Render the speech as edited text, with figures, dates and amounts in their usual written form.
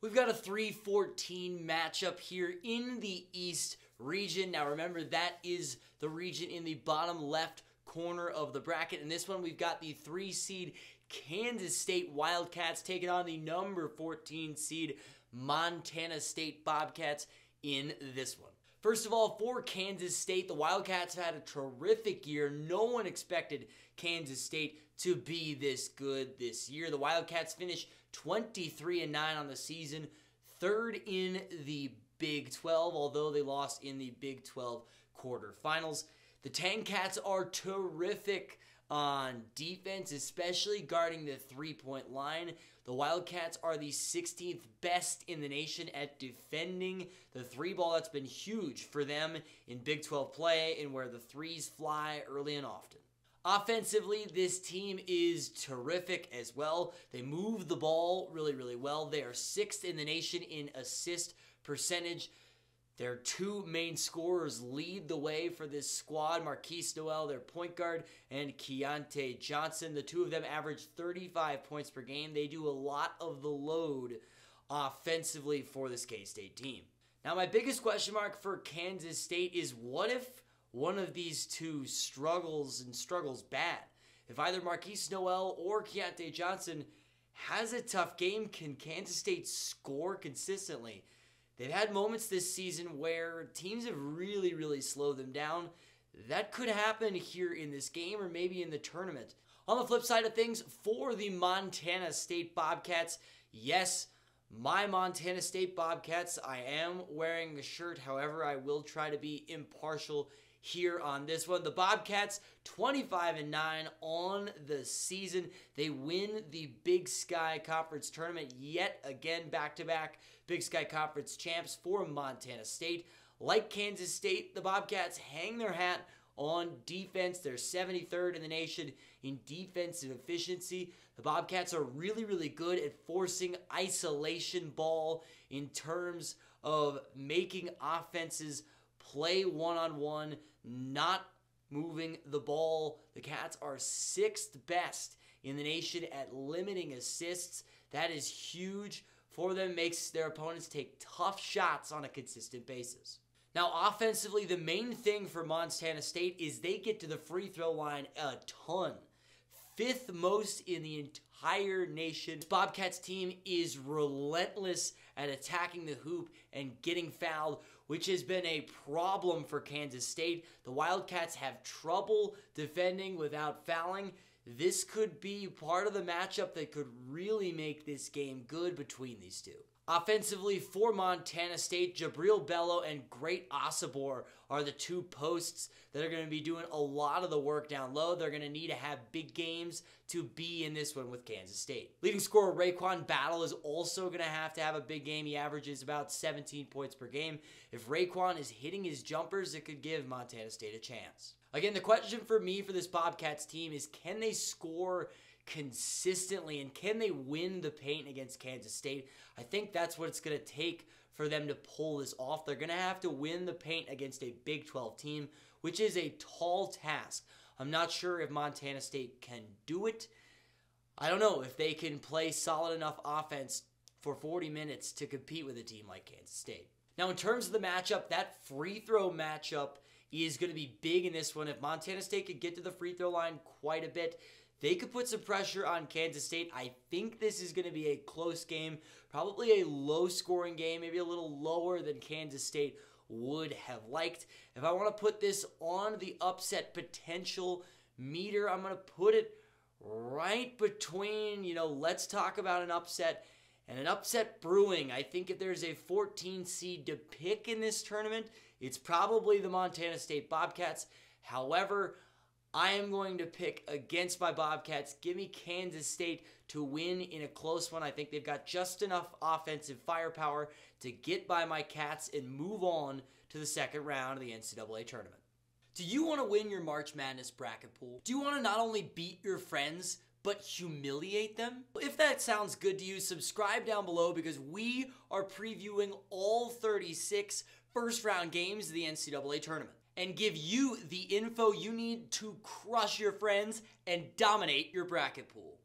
We've got a 3-14 matchup here in the East region. Now remember, that is the region in the bottom left corner of the bracket. In this one, we've got the 3 seed Kansas State Wildcats taking on the number 14 seed Montana State Bobcats in this one. First of all, for Kansas State, the Wildcats have had a terrific year. No one expected Kansas State to be this good this year. The Wildcats finished 23-9 on the season, third in the Big 12, although they lost in the Big 12 quarterfinals. The Tancats are terrific on defense, especially guarding the three-point line. The Wildcats are the 16th best in the nation at defending the three ball. That's been huge for them in Big 12 play and where the threes fly early and often. Offensively, this team is terrific as well. They move the ball really, really well. They are 6th in the nation in assist percentage. Their 2 main scorers lead the way for this squad. Marquise Noel, their point guard, and Keontae Johnson. The 2 of them average 35 points per game. They do a lot of the load offensively for this K-State team. Now, my biggest question mark for Kansas State is, what if one of these 2 struggles bad? If either Marquise Noel or Keontae Johnson has a tough game, can Kansas State score consistently? They've had moments this season where teams have really, really slowed them down. That could happen here in this game or maybe in the tournament. On the flip side of things, for the Montana State Bobcats, yes, my Montana State Bobcats, I am wearing the shirt. However, I will try to be impartial here on this one. The Bobcats, 25-9 on the season. They win the Big Sky Conference tournament yet again, back-to-back Big Sky Conference champs for Montana State. Like Kansas State, the Bobcats hang their hat on defense. They're 73rd in the nation in defensive efficiency. The Bobcats are really, really good at forcing isolation ball in terms of making offenses play one-on-one, not moving the ball. The Cats are 6th best in the nation at limiting assists. That is huge for them, makes their opponents take tough shots on a consistent basis. Now, offensively, the main thing for Montana State is they get to the free throw line a ton. 5th most in the entire nation. This Bobcats team is relentless at attacking the hoop and getting fouled, which has been a problem for Kansas State. The Wildcats have trouble defending without fouling. This could be part of the matchup that could really make this game good between these 2. Offensively, for Montana State, Jabril Bello and Great Osabor are the 2 posts that are going to be doing a lot of the work down low. They're going to need to have big games to be in this one with Kansas State. Leading scorer Raekwon Battle is also going to have a big game. He averages about 17 points per game. If Raekwon is hitting his jumpers, it could give Montana State a chance. Again, the question for me for this Bobcats team is, can they score consistently and can they win the paint against Kansas State? I think that's what it's going to take for them to pull this off. They're going to have to win the paint against a Big 12 team, which is a tall task. I'm not sure if Montana State can do it. I don't know if they can play solid enough offense for 40 minutes to compete with a team like Kansas State. Now, in terms of the matchup, that free throw matchup is going to be big in this one. If Montana State could get to the free throw line quite a bit, they could put some pressure on Kansas State. I think this is going to be a close game, probably a low-scoring game, maybe a little lower than Kansas State would have liked. If I want to put this on the upset potential meter, I'm going to put it right between, let's talk about an upset and an upset brewing. I think if there's a 14 seed to pick in this tournament, it's probably the Montana State Bobcats. However, I am going to pick against my Bobcats. Give me Kansas State to win in a close one. I think they've got just enough offensive firepower to get by my Cats and move on to the second round of the NCAA tournament. Do you want to win your March Madness bracket pool? Do you want to not only beat your friends, but humiliate them? If that sounds good to you, subscribe down below because we are previewing all 36 first-round games of the NCAA tournament and give you the info you need to crush your friends and dominate your bracket pool.